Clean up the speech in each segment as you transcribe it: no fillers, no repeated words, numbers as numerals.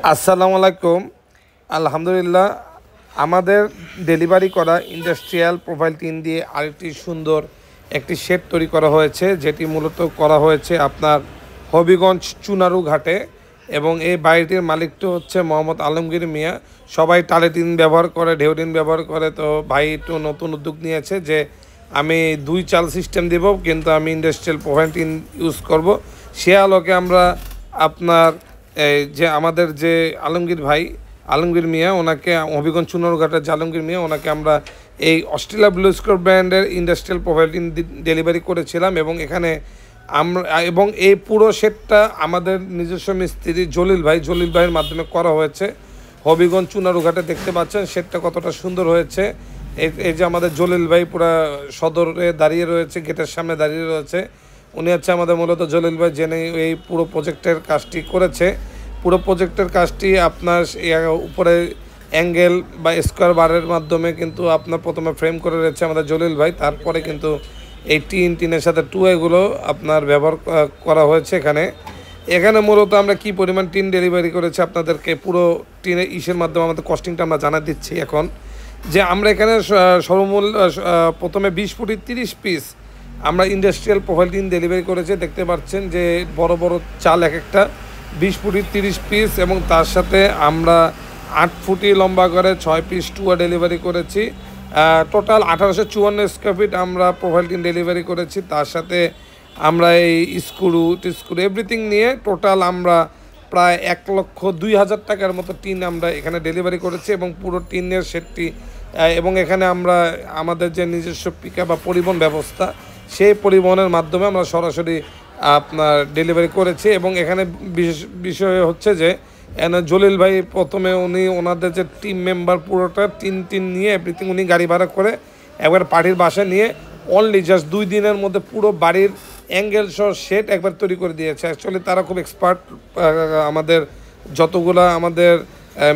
আসসালামু আলাইকুম। আলহামদুলিল্লাহ, আমাদের ডেলিভারি করা ইন্ডাস্ট্রিয়াল প্রোফাইল টিন দিয়ে আরেকটি সুন্দর একটি শেড তৈরি করা হয়েছে, যেটি মূলত করা হয়েছে আপনার হবিগঞ্জ চুনারু ঘাটে। এবং এই বাড়িটির মালিকটা হচ্ছে মোহাম্মদ আলমগীর মিয়া। সবাই টালি টিন ব্যবহার করে, ঢেউ টিন ব্যবহার করে। তো ভাই একটু নতুন উদ্যোগ নিয়েছে যে আমি 2 চাল সিস্টেম দেব, কিন্তু আমি ইন্ডাস্ট্রিয়াল প্রোফাইল টিন ইউজ করব। সে আলোকে আমরা আপনার এই যে আমাদের যে আলমগীর ভাই, আলমগীর মিয়া, ওনাকে হবিগঞ্জ চুনারুঘাটের যে আলমগীর মিয়া, ওনাকে আমরা এই অস্ট্রেলিয়া ব্লু স্কোর ব্র্যান্ডের ইন্ডাস্ট্রিয়াল প্রোফাইল টিন ডেলিভারি করেছিলাম। এবং এখানে আমরা এবং এই পুরো সেটটা আমাদের নিজস্ব মিস্ত্রি জলিল ভাইয়ের মাধ্যমে করা হয়েছে। হবিগঞ্জ চুনারুঘাটে দেখতে পাচ্ছেন সেটটা কতটা সুন্দর হয়েছে। এই যে আমাদের জলিল ভাই পুরা সদরে দাঁড়িয়ে রয়েছে, গেটের সামনে দাঁড়িয়ে রয়েছে। উনি হচ্ছে আমাদের মূলত জলিল ভাই, যিনি এই পুরো প্রজেক্টের কাজটি করেছে। পুরো প্রজেক্টের কাজটি আপনার উপরে অ্যাঙ্গেল বা স্কোয়ার বারের মাধ্যমে কিন্তু আপনার প্রথমে ফ্রেম করে রয়েছে আমাদের জলিল ভাই। তারপরে কিন্তু এই টিনের সাথে এগুলো আপনার ব্যবহার করা হয়েছে। এখানে মূলত আমরা কি পরিমাণ টিন ডেলিভারি করেছি আপনাদেরকে পুরো টিনের ইসের মাধ্যমে আমাদের কস্টিংটা আমরা জানা দিচ্ছি এখন। যে আমরা এখানে সর্বমূল্য প্রথমে 20 ফুটি 30 পিস আমরা ইন্ডাস্ট্রিয়াল প্রোফাইল টিন ডেলিভারি করেছে। দেখতে পাচ্ছেন যে বড় বড় চাল এক একটা 20 ফুটি 30 পিস, এবং তার সাথে আমরা 8 ফুটি লম্বা করে 6 পিস টুয়া ডেলিভারি করেছি। টোটাল 1854 স্কোয়ার ফিট আমরা প্রোফাইল টিন ডেলিভারি করেছি। তার সাথে আমরা এই স্ক্রু এভরিথিং নিয়ে টোটাল আমরা প্রায় 1,02,000 টাকার মতো টিন আমরা এখানে ডেলিভারি করেছি। এবং পুরো টিনের সেটটি এবং এখানে আমরা আমাদের যে নিজস্ব পিকআপ বা পরিবহন ব্যবস্থা, সেই পরিবহনের মাধ্যমে আমরা সরাসরি আপনার ডেলিভারি করেছি। এবং এখানে বিশেষ বিষয় হচ্ছে যে জলিল ভাই প্রথমে উনি ওনাদের যে টিম মেম্বার পুরোটা টিন নিয়ে এভরিথিং উনি গাড়ি ভাড়া করে একবার পার্টির বাসায় নিয়ে অনলি জাস্ট 2 দিনের মধ্যে পুরো বাড়ির অ্যাঙ্গেল সহ সেট একবার তৈরি করে দিয়েছে। অ্যাকচুয়ালি তারা খুব এক্সপার্ট। আমাদের যতগুলা আমাদের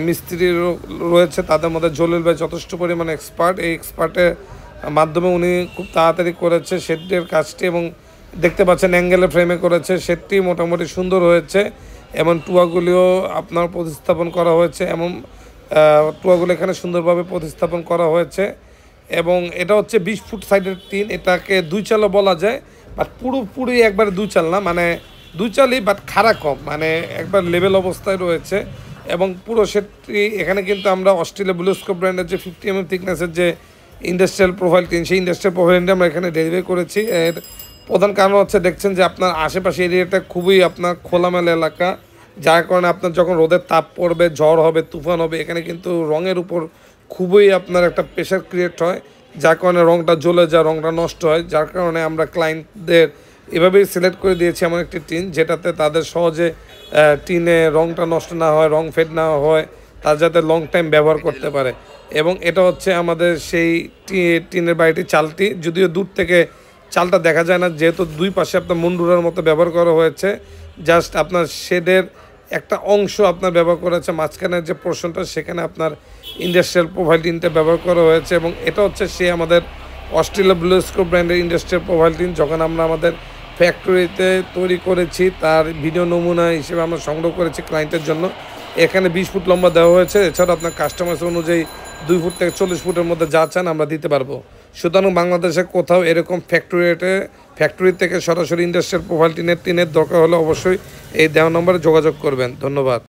মিস্ত্রি রয়েছে তাদের মধ্যে জলিল ভাই যথেষ্ট পরিমাণে এক্সপার্ট। এই এক্সপার্টের মাধ্যমে উনি খুব তাড়াতাড়ি করেছে শেডের কাজটি। এবং দেখতে পাচ্ছেন অ্যাঙ্গেলে ফ্রেমে করেছে, শেডটি মোটামুটি সুন্দর হয়েছে। এবং টুয়াগুলিও আপনার প্রতিস্থাপন করা হয়েছে, এমন টুয়াগুলো এখানে সুন্দরভাবে প্রতিস্থাপন করা হয়েছে। এবং এটা হচ্ছে 20 ফুট সাইডের টিন, এটাকে 2 চালও বলা যায়, বাট পুরোপুরি একবার 2 চাল না, মানে 2 চালই, বাট খাড়া কম, মানে একবার লেভেল অবস্থায় রয়েছে। এবং পুরো সেটটি এখানে কিন্তু আমরা অস্ট্রেলিয়া ব্লু স্কোর ব্র্যান্ডের যে 50 mm থিকনেসের যে ইন্ডাস্ট্রিয়াল প্রোফাইল টিন, সেই ইন্ডাস্ট্রিয়াল প্রোফাইল টিনটা আমরা এখানে ডেলিভারি করেছি। এর প্রধান কারণ হচ্ছে দেখছেন যে আপনার আশেপাশে এরিয়াটা খুবই আপনার খোলামেলা এলাকা, যার কারণে আপনার যখন রোদের তাপ পড়বে, ঝড় হবে, তুফান হবে, এখানে কিন্তু রঙের উপর খুবই আপনার একটা প্রেশার ক্রিয়েট হয়, যার কারণে রঙটা জ্বলে যায়, রঙটা নষ্ট হয়। যার কারণে আমরা ক্লায়েন্টদের এভাবেই সিলেক্ট করে দিয়েছি এমন একটি টিন, যেটাতে তাদের সহজে টিনে রঙটা নষ্ট না হয়, রং ফেড না হয়, তার যাতে লং টাইম ব্যবহার করতে পারে। এবং এটা হচ্ছে আমাদের সেই টিনের বাড়িটি চালটি, যদিও দূর থেকে চালটা দেখা যায় না, যেহেতু 2 পাশে আপনার মুন্ডুরার মতো ব্যবহার করা হয়েছে। জাস্ট আপনার শেডের একটা অংশ আপনার ব্যবহার করা হয়েছে, মাঝখানের যে পোর্শনটা সেখানে আপনার ইন্ডাস্ট্রিয়াল প্রোফাইল টিনটা ব্যবহার করা হয়েছে। এবং এটা হচ্ছে সে আমাদের অস্ট্রেলিয়া ব্লু স্কোর ব্র্যান্ডের ইন্ডাস্ট্রিয়াল প্রোফাইল টিন, যখন আমরা আমাদের ফ্যাক্টরিতে তৈরি করেছি তার ভিডিও নমুনা হিসেবে আমরা সংগ্রহ করেছি ক্লায়েন্টের জন্য। এখানে 20 ফুট লম্বা দেওয়া হয়েছে। এছাড়া আপনার কাস্টমাইজ অনুযায়ী 2 ফুট থেকে 40 ফুটের মধ্যে যা চান আমরা দিতে পারবো। সুতরাং বাংলাদেশে কোথাও এরকম ফ্যাক্টরি থেকে সরাসরি ইন্ডাস্ট্রিয়াল প্রোফাইল টিনের দরকার হলে অবশ্যই এই দেওয়া নম্বরে যোগাযোগ করবেন। ধন্যবাদ।